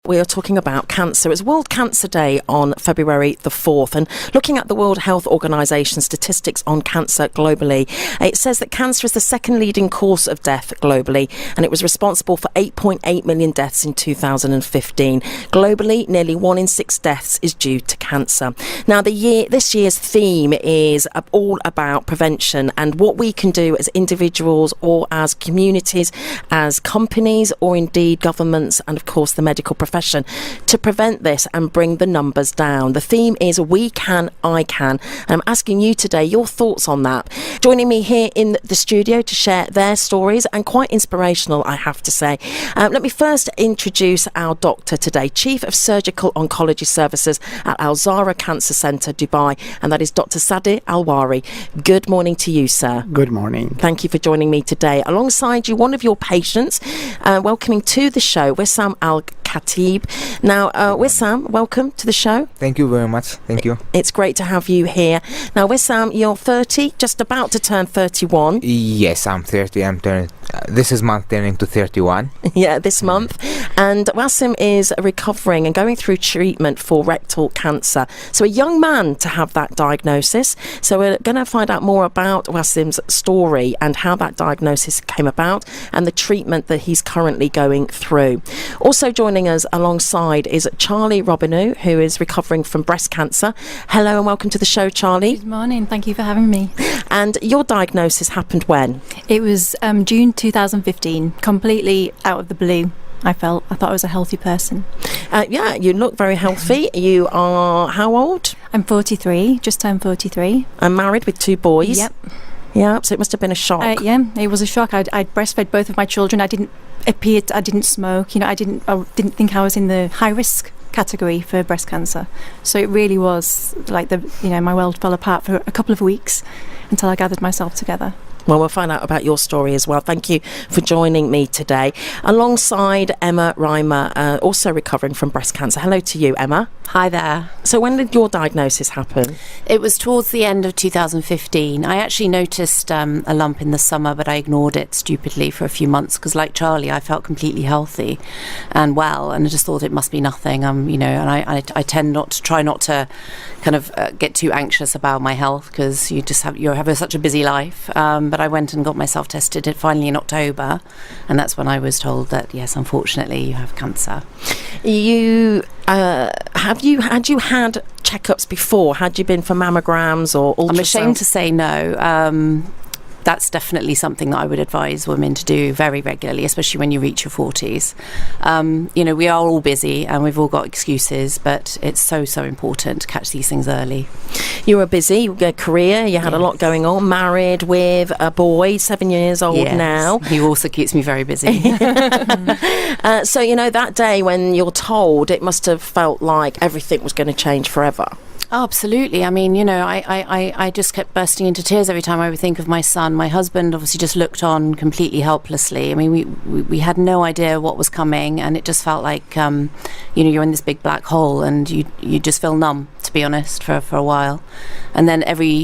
We are talking about cancer. It's World Cancer Day on February the 4th, and looking at the World Health Organization statistics on cancer globally, it says that cancer is the second leading cause of death globally, and it was responsible for 8.8 million deaths in 2015. Globally, nearly 1 in 6 deaths is due to cancer. Now, this year's theme is all about prevention and what we can do as individuals or as communities, as companies, or indeed governments, and of course the medical profession, to prevent this and bring the numbers down. The theme is We Can, I Can, and I'm asking you today your thoughts on that. Joining me here in the studio to share their stories, and quite inspirational, I have to say. Let me first introduce our doctor today, Chief of Surgical Oncology Services at Zahra Cancer Centre, Dubai, and that is Dr. Sadir Al Rawi. Good morning to you, sir. Good morning. Thank you for joining me today. Alongside you, one of your patients, welcoming to the show, Wissam Al Khatib. Now, Wissam, welcome to the show. Thank you very much. Thank you. It's great to have you here. Now, Wissam, you're 30, just about to turn 31. Yes, I'm 30. I'm turning. This is month turning to 31. Yeah, this month. And Wassim is recovering and going through treatment for rectal cancer. So a young man to have that diagnosis. So we're going to find out more about Wassim's story and how that diagnosis came about and the treatment that he's currently going through. Also joining us alongside is Charlie Robinu, who is recovering from breast cancer. Hello and welcome to the show, Charlie. Good morning. Thank you for having me. And your diagnosis happened when? It was June 2015, completely out of the blue. I thought I was a healthy person. Yeah, you look very healthy. You are how old? I'm 43, just turned 43. I'm married with 2 boys. Yep. Yeah, so it must have been a shock. Yeah, it was a shock. I'd breastfed both of my children. I didn't smoke. I didn't think I was in the high risk category for breast cancer. So it really was like my world fell apart for a couple of weeks until I gathered myself together. Well, we'll find out about your story as well. Thank you for joining me today. Alongside Emma Reimer, also recovering from breast cancer. Hello to you, Emma. Hi there. So when did your diagnosis happen? It was towards the end of 2015. I actually noticed a lump in the summer, but I ignored it stupidly for a few months because, like Charlie, I felt completely healthy and well, and I just thought it must be nothing. And I tend not to kind of get too anxious about my health because you have such a busy life. But I went and got myself tested finally in October, and that's when I was told that yes, unfortunately, you have cancer. Had you had checkups before? Had you been for mammograms or ultrasound? I'm ashamed to say no. That's definitely something that I would advise women to do very regularly, especially when you reach your 40s. We are all busy and we've all got excuses, but it's so important to catch these things early. You were busy, you had a career, you had a lot going on, married with a boy, 7 years old now. He also keeps me very busy. So, that day when you're told, it must have felt like everything was going to change forever. Oh, absolutely. I mean, I just kept bursting into tears every time I would think of my son. My husband obviously just looked on completely helplessly. I mean, we had no idea what was coming, and it just felt like, you're in this big black hole and you just feel numb, to be honest, for a while. And then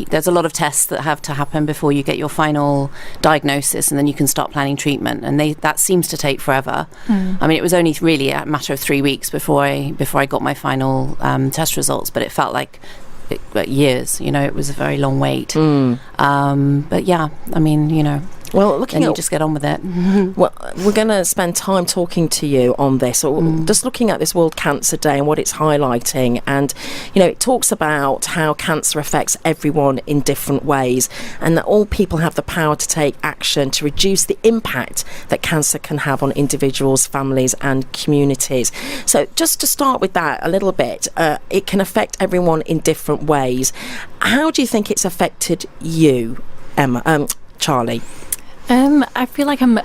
there's a lot of tests that have to happen before you get your final diagnosis, and then you can start planning treatment. And that seems to take forever. I mean, it was only really a matter of 3 weeks before I got my final test results, but it felt like years. It was a very long wait. But yeah, I mean, well, you just get on with it. Well, we're going to spend time talking to you on this, or just looking at this World Cancer Day and what it's highlighting. And, it talks about how cancer affects everyone in different ways, and that all people have the power to take action to reduce the impact that cancer can have on individuals, families and communities. So just to start with that a little bit, it can affect everyone in different ways. How do you think it's affected you, Emma? Charlie? I feel like I'm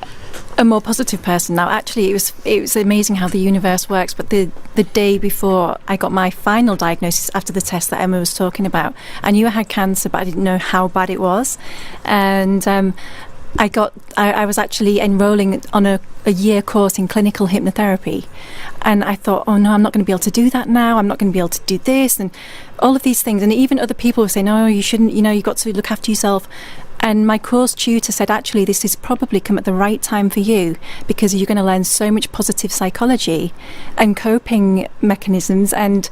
a more positive person now. Actually, it was amazing how the universe works. But the day before I got my final diagnosis after the test that Emma was talking about, I knew I had cancer, but I didn't know how bad it was. And I was actually enrolling on a year course in clinical hypnotherapy, and I thought, oh no, I'm not going to be able to do that now. I'm not going to be able to do this and all of these things. And even other people were saying, oh, you shouldn't. You've got to look after yourself. And my course tutor said, actually, this has probably come at the right time for you, because you're going to learn so much positive psychology and coping mechanisms, and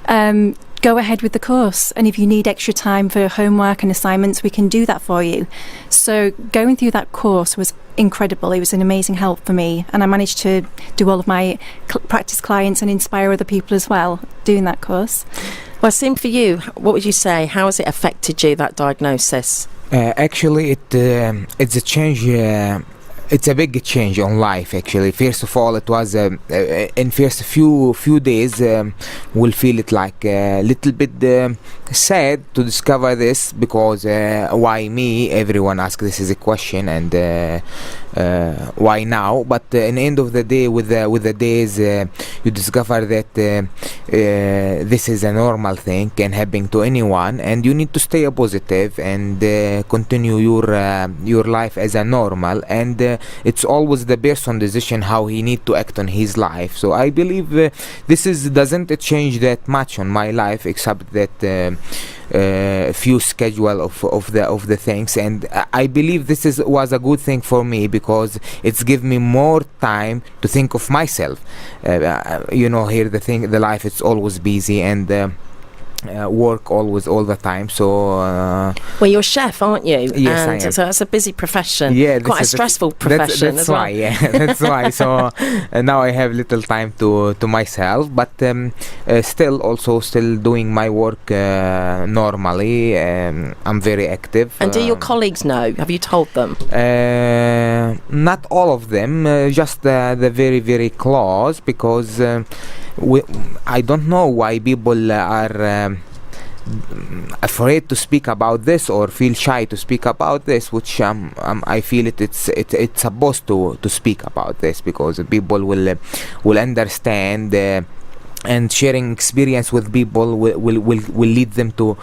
go ahead with the course. And if you need extra time for homework and assignments, we can do that for you. So going through that course was incredible. It was an amazing help for me, and I managed to do all of my practice clients and inspire other people as well doing that course. Well, same for you. What would you say? How has it affected you, that diagnosis? Actually, it's a change. It's a big change on life. Actually, first of all, it was in first few days we'll feel it like a little bit sad to discover this, because why me? Everyone asks this is a question, and why now? But in the end of the day, with the days, you discover that this is a normal thing, can happen to anyone, and you need to stay positive and continue your life as a normal. And it's always the person's decision how he need to act on his life. So I believe this doesn't change that much on my life, except that few schedule of the things. And I believe this was a good thing for me, because it's give me more time to think of myself. Here the life is always busy, and work always all the time. So well, you're a chef, aren't you? Yes, and I am. so that's a busy profession. Yeah, quite a stressful profession. That's as well. why. Yeah, that's why. So now I have little time to myself, but still doing my work normally. I'm very active. And do your colleagues know? Have you told them? Not all of them, just the very, very close, because I don't know why people are afraid to speak about this, or feel shy to speak about this, which I feel it's supposed to speak about this, because people will understand. And sharing experience with people will lead them to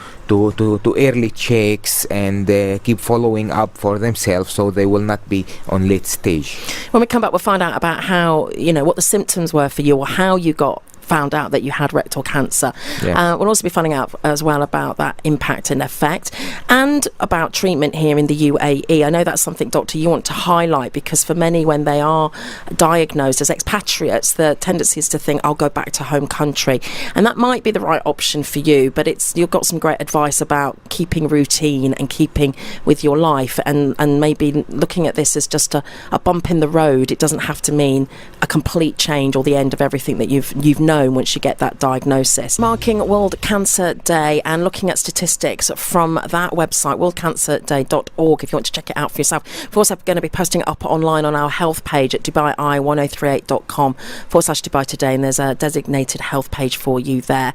early checks, and keep following up for themselves, so they will not be on late stage. When we come back, we'll find out about how, what the symptoms were for you, or how you found out that you had rectal cancer. Yeah. We'll also be finding out as well about that impact and effect, and about treatment here in the UAE. I know that's something, Doctor, you want to highlight, because for many, when they are diagnosed as expatriates, the tendency is to think, I'll go back to home country, and that might be the right option for you, but you've got some great advice about keeping routine and keeping with your life, and maybe looking at this as just a bump in the road. It doesn't have to mean a complete change or the end of everything that you've known once you get that diagnosis. Marking World Cancer Day and looking at statistics from that website, worldcancerday.org, if you want to check it out for yourself. We're also going to be posting it up online on our health page at DubaiI1038.com/Dubai Today, and there's a designated health page for you there.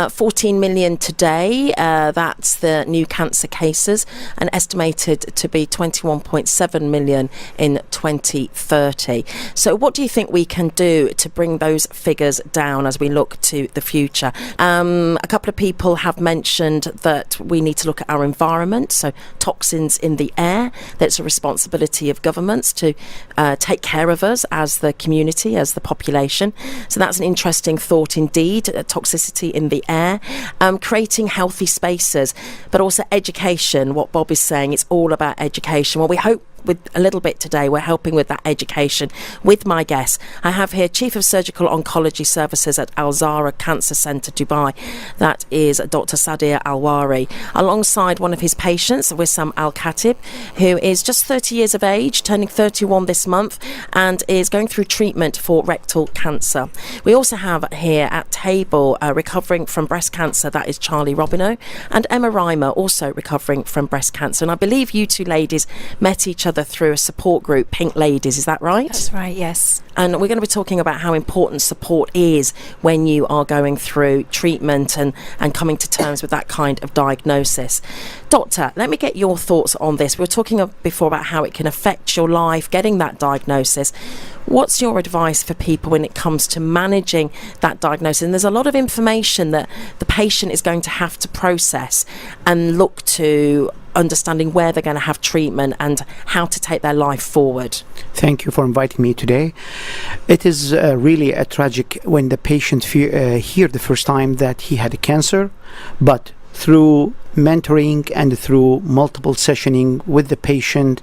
14 million today, that's the new cancer cases, and estimated to be 21.7 million in 2030. So what do you think we can do to bring those figures down as we look to the future? A couple of people have mentioned that we need to look at our environment, so toxins in the air. That's a responsibility of governments to take care of us as the community, as the population. So that's an interesting thought indeed, toxicity in the air. Creating healthy spaces, but also education. What Bob is saying, it's all about education. Well, we hope with a little bit today, we're helping with that education with my guests. I have here Chief of Surgical Oncology Services at Zahra Cancer Centre, Dubai. That is Dr. Sadir Al Rawi, alongside one of his patients, Wissam Al Khatib, who is just 30 years of age, turning 31 this month, and is going through treatment for rectal cancer. We also have here at table, recovering from breast cancer, that is Charlie Robineau, and Emma Reimer, also recovering from breast cancer. And I believe you two ladies met each other through a support group, Pink Ladies, is that right? That's right, yes. And we're going to be talking about how important support is when you are going through treatment and coming to terms with that kind of diagnosis. Doctor, let me get your thoughts on this. We were talking before about how it can affect your life, getting that diagnosis. What's your advice for people when it comes to managing that diagnosis? And there's a lot of information that the patient is going to have to process and look to understanding where they're going to have treatment and how to take their life forward. Thank you for inviting me today. It is really a tragic when the patient hear the first time that he had a cancer, but through mentoring and through multiple sessioning with the patient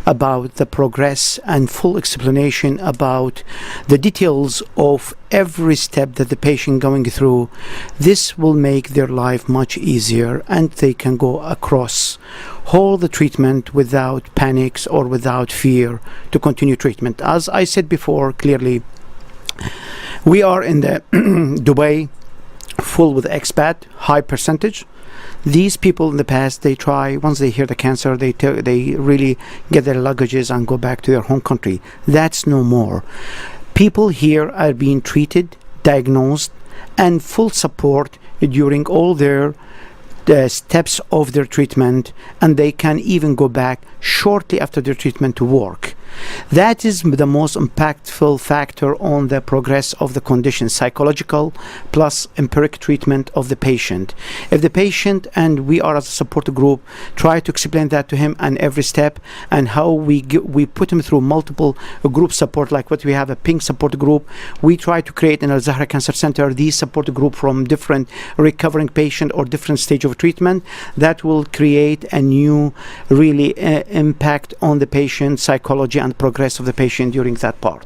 about the progress and full explanation about the details of every step that the patient going through. This will make their life much easier, and they can go across whole the treatment without panics or without fear to continue treatment. As I said before, clearly, we are in the Dubai full with expat, high percentage. These people in the past, they try, once they hear the cancer, they really get their luggages and go back to their home country. That's no more. People here are being treated, diagnosed, and full support during all their steps of their treatment, and they can even go back shortly after their treatment to work. That is the most impactful factor on the progress of the condition, psychological plus empiric treatment of the patient. If the patient, and we are as a support group, try to explain that to him and every step, and how we put him through multiple group support, like what we have a pink support group. We try to create in Zahra Cancer Center these support group from different recovering patient or different stage of treatment that will create a new really impact on the patient psychology and progress of the patient during that part.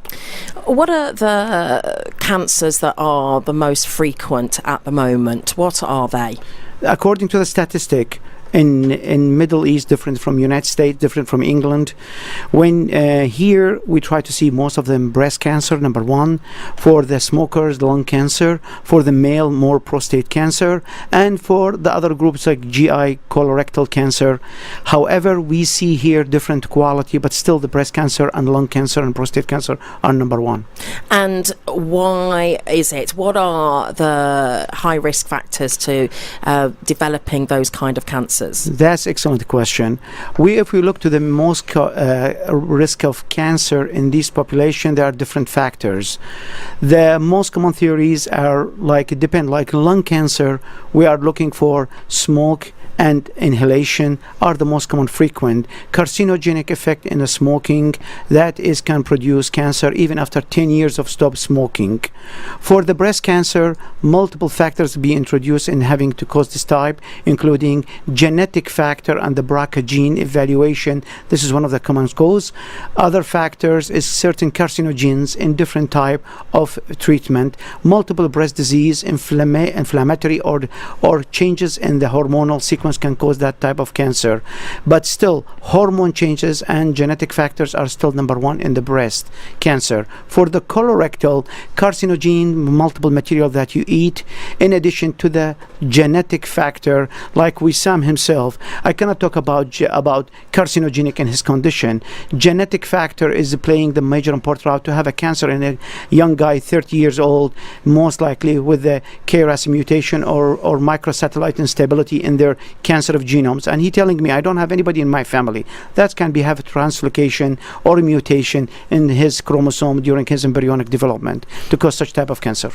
What are the cancers that are the most frequent at the moment? What are they? According to the statistic, in Middle East, different from United States, different from England. When here we try to see most of them breast cancer, number one, for the smokers, lung cancer, for the male, more prostate cancer, and for the other groups like GI, colorectal cancer. However, we see here different quality, but still the breast cancer and lung cancer and prostate cancer are number one. And why is it? What are the high risk factors to developing those kind of cancers? That's excellent question. If we look to the most risk of cancer in this population, there are different factors. The most common theories are like lung cancer. We are looking for smoke and inhalation are the most common frequent. Carcinogenic effect in the smoking, that is can produce cancer even after 10 years of stop smoking. For the breast cancer, multiple factors be introduced in having to cause this type, including genetic factor and the BRCA gene evaluation. This is one of the common cause. Other factors is certain carcinogens in different type of treatment. Multiple breast disease, inflammatory or changes in the hormonal sequence can cause that type of cancer. But still, hormone changes and genetic factors are still number one in the breast cancer. For the colorectal, carcinogen, multiple material that you eat, in addition to the genetic factor, like Wissam himself, I cannot talk about carcinogenic in his condition. Genetic factor is playing the major important role to have a cancer in a young guy, 30 years old, most likely with the KRAS mutation or microsatellite instability in their cancer of genomes. And he telling me, I don't have anybody in my family that can have a translocation or a mutation in his chromosome during his embryonic development to cause such type of cancer.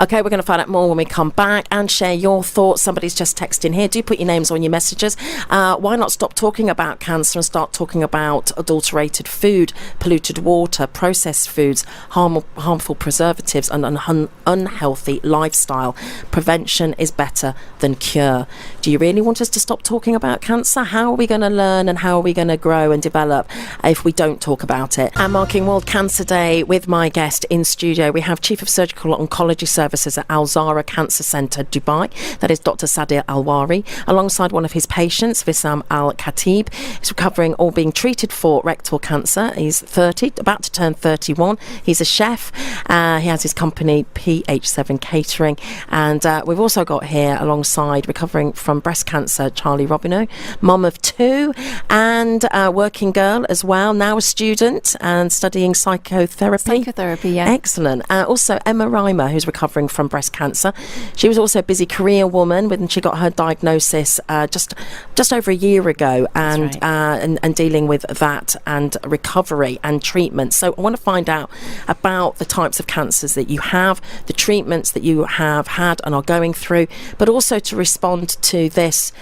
Okay, we're going to find out more when we come back and share your thoughts. Somebody's just texted here. Do put your names on your messages. Why not stop talking about cancer and start talking about adulterated food, polluted water, processed foods, harmful preservatives, and an unhealthy lifestyle? Prevention is better than cure. Do you really want us to stop talking about cancer? How are we going to learn and how are we going to grow and develop if we don't talk about it? I'm marking World Cancer Day with my guest in studio. We have Chief of Surgical Oncology Services at Zahra Cancer Center, Dubai. That is Dr. Sadir Al Rawi, alongside one of his patients, Wissam Al Khatib. He's recovering or being treated for rectal cancer. He's 30, about to turn 31. He's a chef. He has his company PH7 Catering. And we've also got here, alongside recovering from breast cancer, Charlie Robineau, mum of 2 and working girl as well, now a student and studying psychotherapy. Yeah. Excellent. Also Emma Reimer, who's recovering from breast cancer. She was also a busy career woman when she got her diagnosis just over a year ago, and, right. and dealing with that and recovery and treatment. So I want to find out about the types of cancers that you have, the treatments that you have had and are going through, but also to respond to this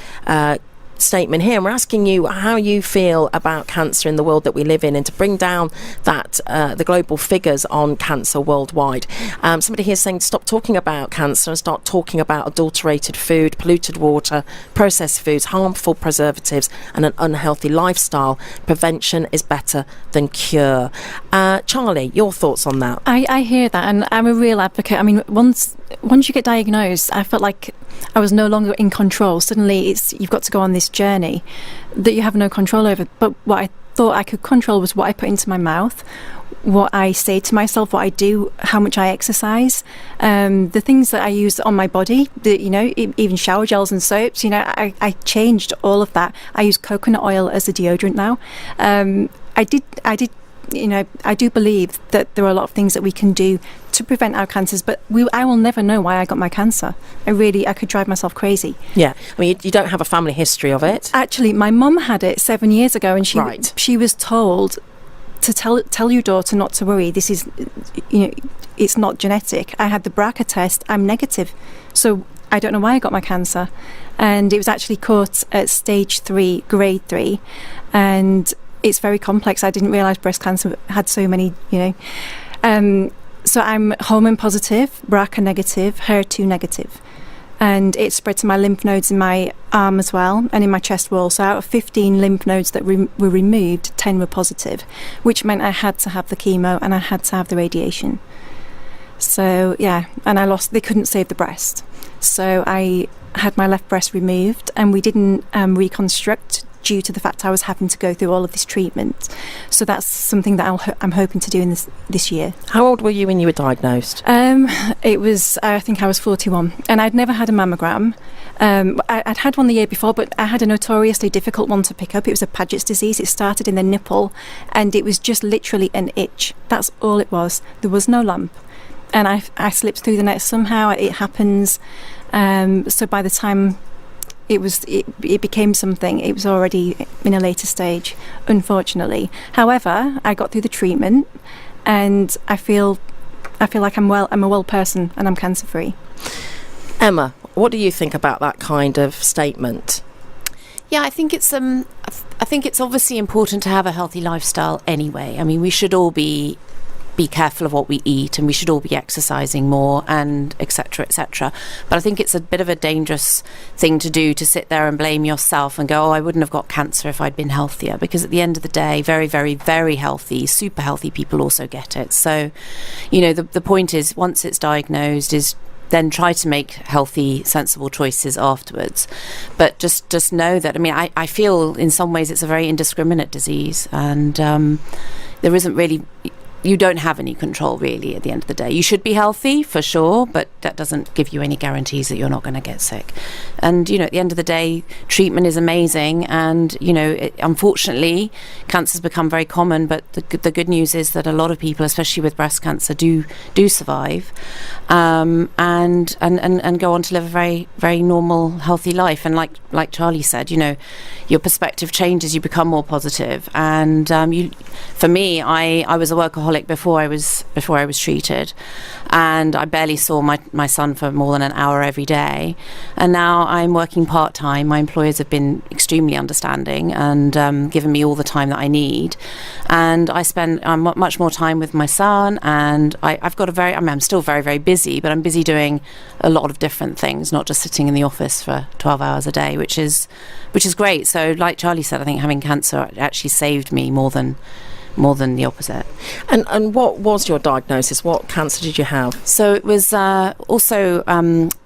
statement here. And we're asking you how you feel about cancer in the world that we live in, and to bring down that the global figures on cancer worldwide. Somebody here is saying stop talking about cancer and start talking about adulterated food, polluted water, processed foods, harmful preservatives, and an unhealthy lifestyle. Prevention is better than cure. Charlie, your thoughts on that? I hear that, and I'm a real advocate. I mean, once you get diagnosed, I felt like I was no longer in control. Suddenly you've got to go on this journey that you have no control over. But what I thought I could control was what I put into my mouth, what I say to myself, what I do, how much I exercise, the things that I use on my body, even shower gels and soaps. I changed all of that. I use coconut oil as a deodorant now. I do believe that there are a lot of things that we can do to prevent our cancers, but I will never know why I got my cancer. I could drive myself crazy. Yeah, I mean, you don't have a family history of it. Actually, my mum had it 7 years ago, and she was told to tell your daughter not to worry. This is, it's not genetic. I had the BRCA test. I'm negative, so I don't know why I got my cancer, and it was actually caught at stage 3, grade 3, and it's very complex. I didn't realise breast cancer had so many, So I'm hormone positive, BRCA negative, HER2 negative. And it spread to my lymph nodes in my arm as well, and in my chest wall. So out of 15 lymph nodes that were removed, 10 were positive, which meant I had to have the chemo and I had to have the radiation. So, yeah, and they couldn't save the breast. So I had my left breast removed, and we didn't reconstruct due to the fact I was having to go through all of this treatment. So that's something that I'm hoping to do in this year. How old were you when you were diagnosed? I think I was 41, and I'd never had a mammogram. I'd had one the year before, but I had a notoriously difficult one to pick up. It was a Paget's disease. It started in the nipple, and it was just literally an itch. That's all it was. There was no lump, and I slipped through the net somehow. It happens. So by the time it became something, it was already in a later stage, unfortunately. However, I got through the treatment, and I feel like I'm a well person, and I'm cancer free. Emma, what do you think about that kind of statement? Yeah, I think it's obviously important to have a healthy lifestyle anyway. I mean, we should all be careful of what we eat, and we should all be exercising more, and etc., etc. But I think it's a bit of a dangerous thing to do, to sit there and blame yourself and go, I wouldn't have got cancer if I'd been healthier, because at the end of the day, very, very, very healthy, super healthy people also get it. So, the point is, once it's diagnosed, is then try to make healthy, sensible choices afterwards. But just know that, I feel in some ways it's a very indiscriminate disease, and there isn't really... You don't have any control, really, at the end of the day. You should be healthy, for sure, but that doesn't give you any guarantees that you're not going to get sick. And, at the end of the day, treatment is amazing. And, unfortunately, cancer's become very common. But the good news is that a lot of people, especially with breast cancer, do survive and go on to live a very, very normal, healthy life. And like Charlie said, your perspective changes, you become more positive. And for me, I was a workaholic before I was treated, and I barely saw my son for more than an hour every day. And now I'm working part-time. My employers have been extremely understanding and given me all the time that I need, and I spend much more time with my son. And I've got I'm still very, very busy, but I'm busy doing a lot of different things, not just sitting in the office for 12 hours a day, which is great. So like Charlie said, I think having cancer actually saved me more than the opposite. And what was your diagnosis? What cancer did you have? So it was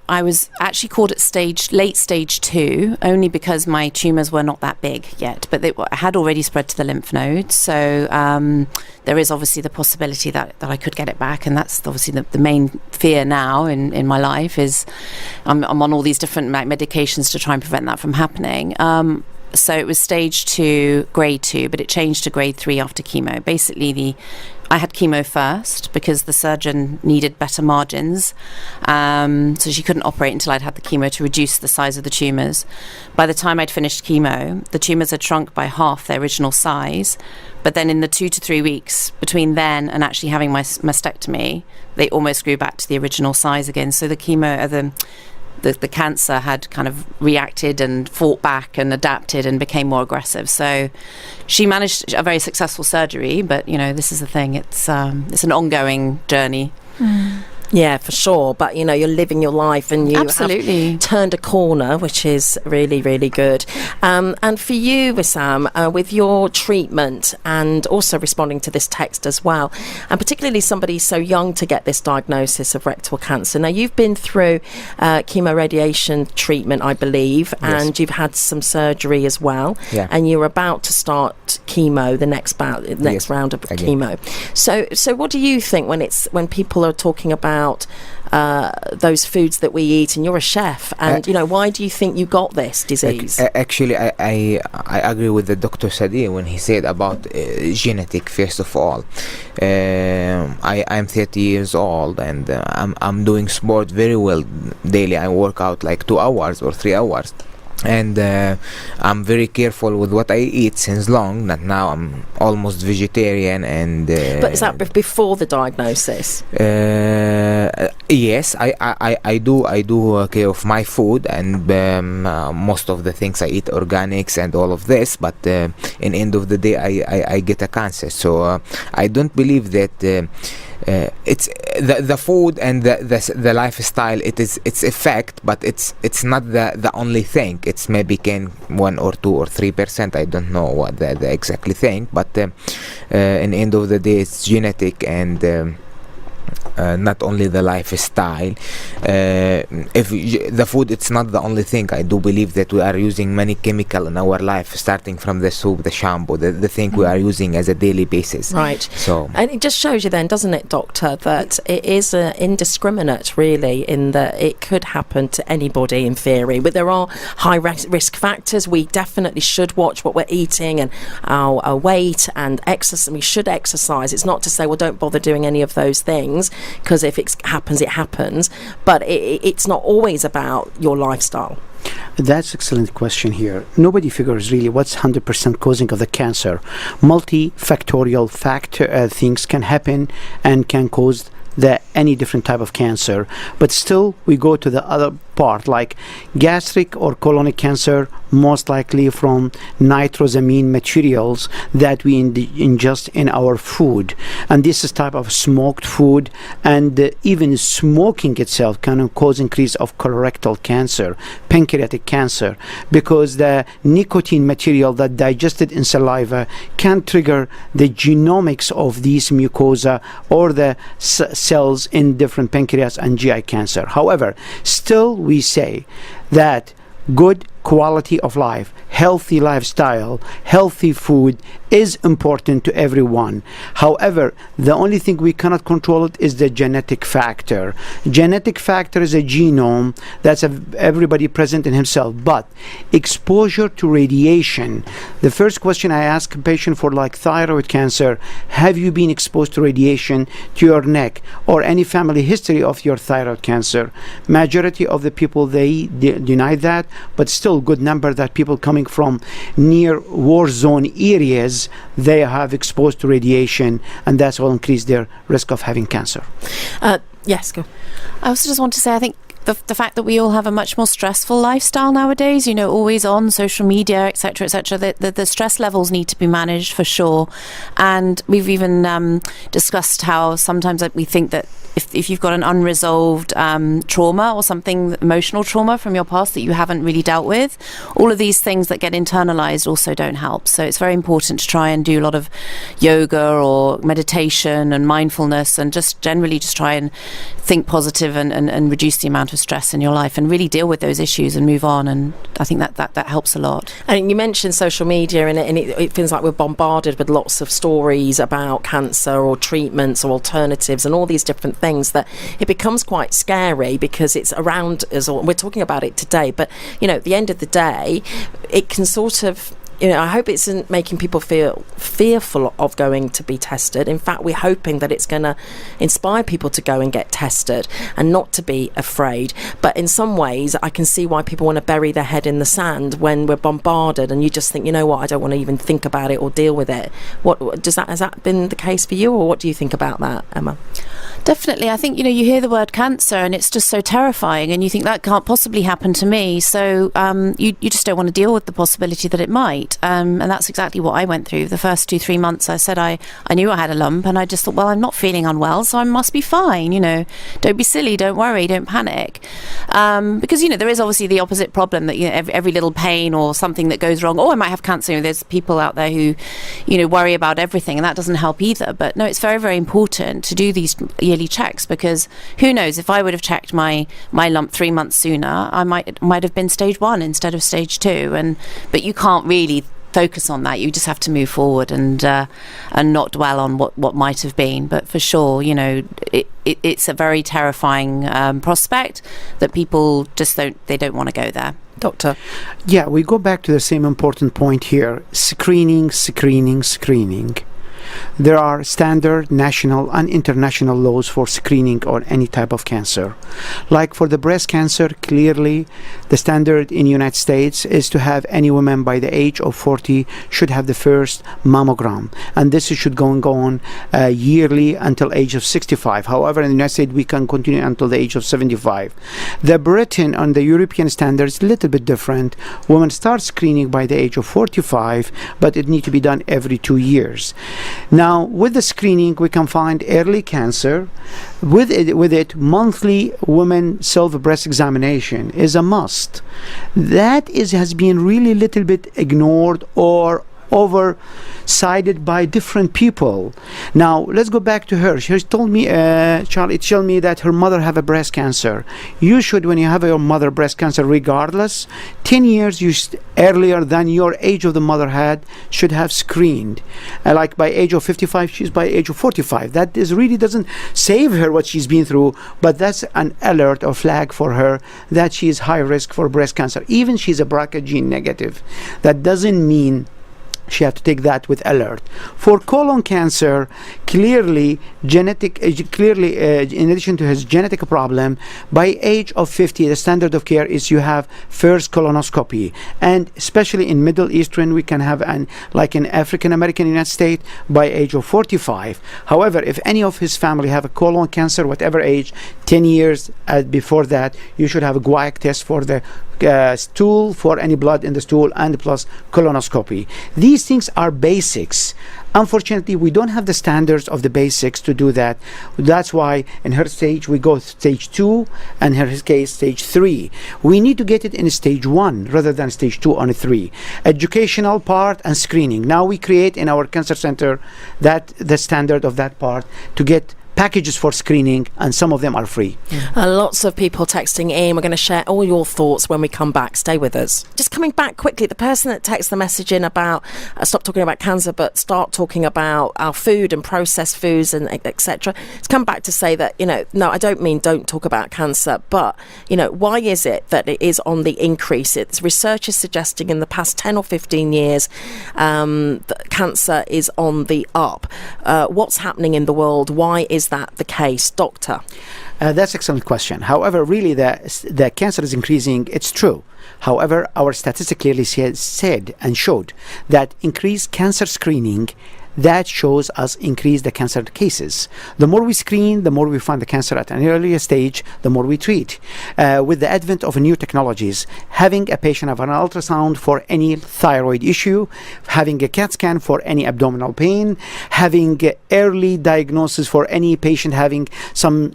I was actually caught at late stage 2, only because my tumours were not that big yet, but they had already spread to the lymph nodes. So there is obviously the possibility that I could get it back, and that's obviously the main fear now in my life. Is I'm on all these different medications to try and prevent that from happening. So it was stage 2, grade 2, but it changed to grade 3 after chemo. Basically, I had chemo first because the surgeon needed better margins. So she couldn't operate until I'd had the chemo to reduce the size of the tumours. By the time I'd finished chemo, the tumours had shrunk by half their original size. But then in the 2 to 3 weeks between then and actually having my mastectomy, they almost grew back to the original size again. So the chemo, the cancer had kind of reacted and fought back and adapted and became more aggressive. So she managed a very successful surgery, but this is the thing, it's an ongoing journey. Yeah, for sure. But, you're living your life and you absolutely have turned a corner, which is really, really good. And for you, Wissam, with your treatment and also responding to this text as well, and particularly somebody so young to get this diagnosis of rectal cancer. Now, you've been through chemoradiation treatment, I believe, and you've had some surgery as well. Yeah. And you're about to start chemo, the next round of chemo. So what do you think when people are talking about those foods that we eat, and you're a chef, and why do you think you got this disease? Actually, I agree with the Dr. Sadir when he said about genetic. First of all, I'm 30 years old, and I'm doing sport very well daily. I work out like 2 hours or 3 hours. And I'm very careful with what I eat since long. That now I'm almost vegetarian. And but is that before the diagnosis? Yes, I do care of my food, and most of the things I eat organics and all of this. But in the end of the day, I get a cancer. So I don't believe that. It's the food and the lifestyle. It's effect, but it's not the only thing. It's maybe 1 or 2 or 3%. I don't know what the exactly thing, but in the end of the day, it's genetic and. Not only the lifestyle. If the food, it's not the only thing. I do believe that we are using many chemical in our life, starting from the soap, the shampoo, the thing we are using as a daily basis. Right. So, and it just shows you then, doesn't it, Doctor, that it is indiscriminate, really, in that it could happen to anybody in theory. But there are high risk factors. We definitely should watch what we're eating and our weight and exercise. We should exercise. It's not to say, well, don't bother doing any of those things, because if it happens, it happens. But it's not always about your lifestyle. That's excellent question here. Nobody figures really what's 100% causing of the cancer. Multifactorial things can happen and can cause any different type of cancer, but still we go to the other part, like gastric or colonic cancer, most likely from nitrosamine materials that we ingest in our food, and this is type of smoked food, and even smoking itself can cause increase of colorectal cancer, pancreatic cancer, because the nicotine material that digested in saliva can trigger the genomics of these mucosa or the cells in different pancreas and GI cancer. However, still we say that good quality of life, healthy lifestyle, healthy food is important to everyone. However, the only thing we cannot control it is the genetic factor. Genetic factor is a genome that's everybody present in himself, but exposure to radiation. The first question I ask a patient for like thyroid cancer, have you been exposed to radiation to your neck or any family history of your thyroid cancer? Majority of the people, they deny that, but still good number that people coming from near war zone areas, they have exposed to radiation, and that's will increase their risk of having cancer. Yes, go. I also just want to say, I think the fact that we all have a much more stressful lifestyle nowadays, always on social media, etc., the stress levels need to be managed for sure. And we've even discussed how sometimes we think that if you've got an unresolved trauma or something, emotional trauma from your past that you haven't really dealt with, all of these things that get internalized also don't help. So it's very important to try and do a lot of yoga or meditation and mindfulness, and just generally just try and think positive and reduce the amount of stress in your life and really deal with those issues and move on. And I think that helps a lot. And you mentioned social media, and it feels like we're bombarded with lots of stories about cancer or treatments or alternatives and all these different things that it becomes quite scary because it's around us all. We're talking about it today, but at the end of the day, it can sort of I hope it isn't making people feel fearful of going to be tested. In fact, we're hoping that it's going to inspire people to go and get tested and not to be afraid. But in some ways, I can see why people want to bury their head in the sand when we're bombarded, and you just think, you know what, I don't want to even think about it or deal with it. Has that been the case for you, or what do you think about that, Emma? Definitely. I think, you hear the word cancer and it's just so terrifying, and you think that can't possibly happen to me. So you just don't want to deal with the possibility that it might. And that's exactly what I went through. The first 2-3 months, I said I knew I had a lump, and I just thought, well, I'm not feeling unwell, so I must be fine. Don't be silly, don't worry, don't panic. Because, there is obviously the opposite problem that, every little pain or something that goes wrong, I might have cancer. There's people out there who, worry about everything, and that doesn't help either. But no, it's very, very important to do these yearly checks, because who knows, if I would have checked my lump 3 months sooner, I might have been stage 1 instead of stage 2. But you can't really focus on that. You just have to move forward and not dwell on what might have been. But for sure, it's a very terrifying prospect that people just don't want to go there. Doctor? Yeah, we go back to the same important point here. Screening. There are standard national and international laws for screening on any type of cancer. Like for the breast cancer, clearly the standard in the United States is to have any woman by the age of 40 should have the first mammogram. And this should go on yearly until age of 65. However, in the United States, we can continue until the age of 75. The Britain on the European standard is a little bit different. Women start screening by the age of 45, but it needs to be done every 2 years. Now, with the screening, we can find early cancer. With it, monthly women self-breast examination is a must. That has been really little bit ignored or oversighted by different people. Now, let's go back to her. She told me, Charlie told me that her mother have a breast cancer. You should, when you have your mother breast cancer, regardless, 10 years earlier than your age of the mother had, should have screened. Like by age of 55, she's by age of 45. That really doesn't save her what she's been through, but that's an alert or flag for her that she is high risk for breast cancer. Even she's a BRCA gene negative. That doesn't mean she have to take that with alert. For colon cancer, clearly, in addition to his genetic problem, by age of 50, the standard of care is you have first colonoscopy. And especially in Middle Eastern, we can have like in African American United States, by age of 45. However, if any of his family have a colon cancer, whatever age, 10 years before that, you should have a guaiac test for the stool, for any blood in the stool, and plus colonoscopy. These things are basics. Unfortunately, we don't have the standards of the basics to do that. That's why in her stage we go stage 2, and in her case stage 3. We need to get it in stage 1 rather than stage 2 and 3. Educational part and screening. Now we create in our cancer center the standard of that part to get packages for screening, and some of them are free. Lots of people texting in. We're going to share all your thoughts when we come back. Stay with us. Just coming back quickly, the person that texts the message in about stop talking about cancer but start talking about our food and processed foods and etc. It's come back to say that, no, I don't mean don't talk about cancer, but why is it that it is on the increase? It's research is suggesting in the past 10 or 15 years that cancer is on the up. What's happening in the world? Why is that the case, Doctor? That's an excellent question. However, really the cancer is increasing. It's true. However, our statistics clearly said and showed that increased cancer screening, that shows us increase the cancer cases. The more we screen, the more we find the cancer at an earlier stage, the more we treat. With the advent of new technologies, having a patient have an ultrasound for any thyroid issue, having a CAT scan for any abdominal pain, having early diagnosis for any patient having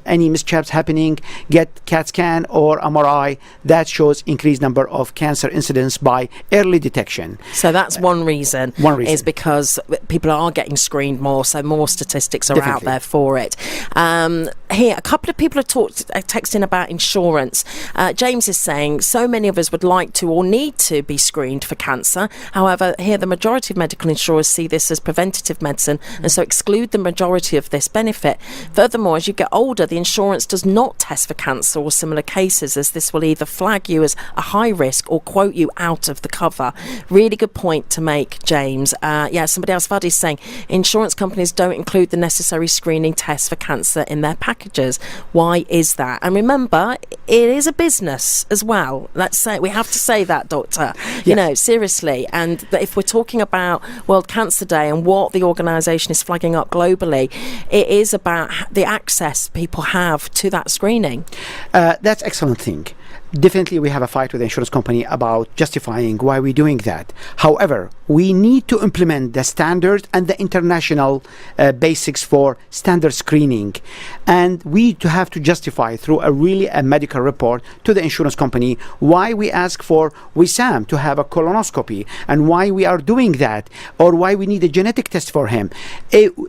any mishaps happening, get CAT scan or MRI, that shows increased number of cancer incidents by early detection. So that's one reason. One reason is because people are are getting screened more, so more statistics are out Definitely. there for it. Here, a couple of people are texting about insurance. James is saying so many of us would like to or need to be screened for cancer. However, here the majority of medical insurers see this as preventative medicine and so exclude the majority of this benefit. Furthermore, as you get older, the insurance does not test for cancer or similar cases, as this will either flag you as a high risk or quote you out of the cover. Really good point to make, James. Somebody else, Fadi, is saying insurance companies don't include the necessary screening tests for cancer in their packages. Why is that? And remember, it is a business as well. Let's say, we have to say that, Doctor. You know, seriously. And if we're talking about World Cancer Day and what the organisation is flagging up globally, it is about the access people have to that screening. That's excellent thing. Definitely we have a fight with the insurance company about justifying why we're doing that. However, we need to implement the standards and the international basics for standard screening, and we have to justify through a medical report to the insurance company why we ask for Wissam to have a colonoscopy and why we are doing that, or why we need a genetic test for him.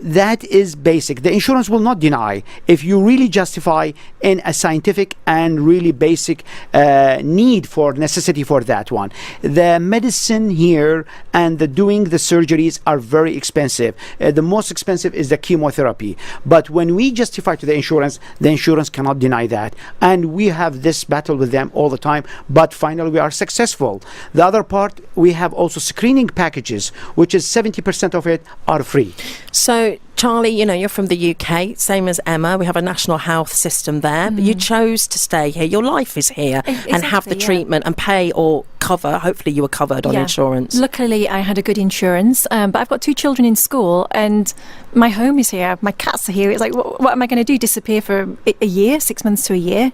That is basic. The insurance will not deny if you really justify in a scientific and really basic necessity for that one. The medicine here and doing the surgeries are very expensive. The most expensive is the chemotherapy. But when we justify to the insurance cannot deny that. And we have this battle with them all the time, but finally we are successful. The other part, we have also screening packages, which is 70% of it are free. So, Charlie, you know, you're from the UK, same as Emma. We have a national health system there, but you chose to stay here. Your life is here and have the treatment and pay or cover. Hopefully you were covered on insurance. Luckily, I had a good insurance, but I've got 2 children in school and my home is here. My cats are here. It's like, what am I going to do? Disappear for a year, 6 months to a year?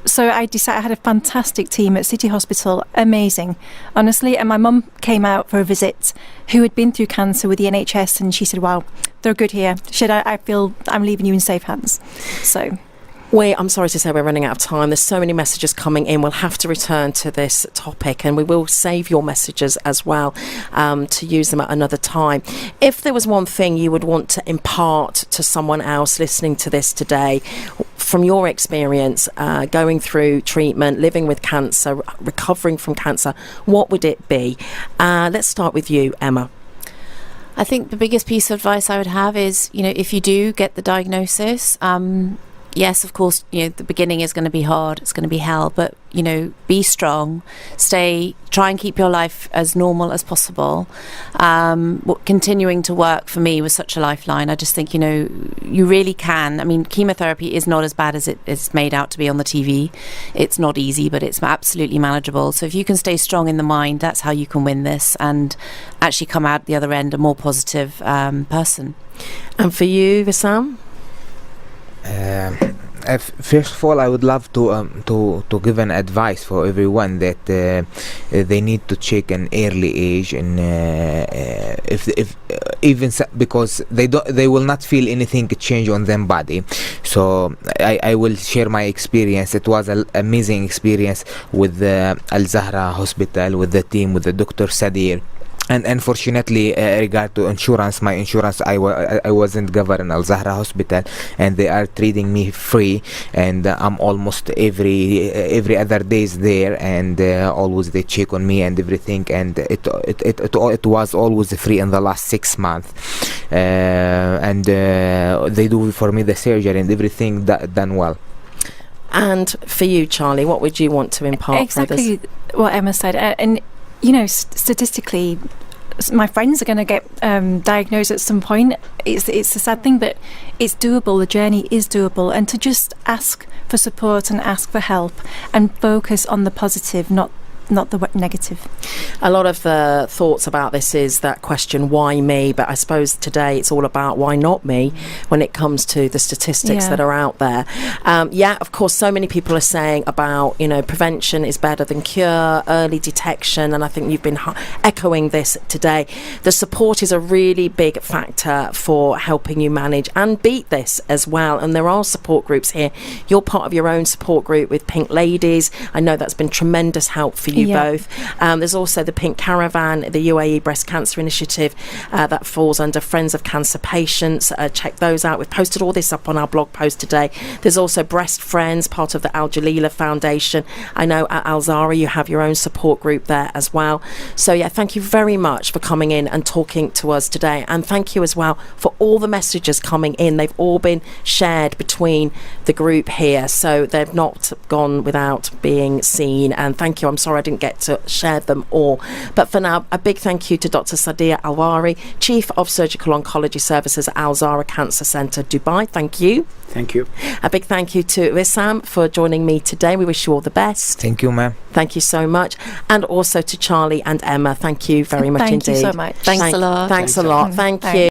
So I decided, I had a fantastic team at City Hospital, amazing, honestly. And my mum came out for a visit who had been through cancer with the NHS, and she said, wow, they're good here. I feel I'm leaving you in safe hands. So... I'm sorry to say we're running out of time. There's so many messages coming in. We'll have to return to this topic and we will save your messages as well to use them at another time. If there was one thing you would want to impart to someone else listening to this today, from your experience going through treatment, living with cancer, recovering from cancer, what would it be? Let's start with you, Emma. I think the biggest piece of advice I would have is, you know, if you do get the diagnosis, yes, of course, you know, the beginning is going to be hard, it's going to be hell, but, you know, be strong, try and keep your life as normal as possible. Continuing to work for me was such a lifeline. I just think, you know, you really can. I mean, chemotherapy is not as bad as it is made out to be on the TV. It's not easy, but it's absolutely manageable. So if you can stay strong in the mind, that's how you can win this and actually come out the other end a more positive person. And for you, Wissam? First of all, I would love to give an advice for everyone that they need to check an early age, and because they will not feel anything change on them body. So I will share my experience. It was an amazing experience with Al Zahra hospital, with the team, with the Dr. Sadir. And unfortunately, regard to insurance, my insurance, I wasn't covered in Al Zahra hospital, and they are treating me free, and I'm almost every other days there, and always they check on me and everything, and it was always free in the last 6 months, and they do for me the surgery and everything done well. And for you, Charlie, what would you want to impart? Exactly what Emma said, and you know, statistically, my friends are going to get diagnosed at some point. It's a sad thing, but it's doable. The journey is doable, and to just ask for support and ask for help and focus on the positive, not the negative. A lot of the thoughts about this is that question, why me? But I suppose today it's all about why not me when it comes to the statistics that are out there. Of course, so many people are saying about, you know, prevention is better than cure, early detection, and I think you've been echoing this today. The support is a really big factor for helping you manage and beat this as well, and there are support groups here. You're part of your own support group with Pink Ladies. I know that's been tremendous help for you Yeah. both. There's also the Pink Caravan, the UAE Breast Cancer Initiative that falls under Friends of Cancer Patients. Check those out. We've posted all this up on our blog post today. There's also Breast Friends, part of the Al Jalila Foundation. I know at Al Zahra you have your own support group there as well. So yeah, thank you very much for coming in and talking to us today, and thank you as well for all the messages coming in. They've all been shared between the group here, so they've not gone without being seen, and thank you. I'm sorry I didn't get to share them all, but for now, a big thank you to Dr. Sadir Al Rawi, Chief of Surgical Oncology Services at Al Zahra Cancer Centre, Dubai. Thank you. Thank you. A big thank you to Wissam for joining me today. We wish you all the best. Thank you, ma'am. Thank you so much. And also to Charlie and Emma. Thank you very much Thank indeed. you so much. Thanks a lot. Thanks a Thanks. lot. Thank Thanks. you.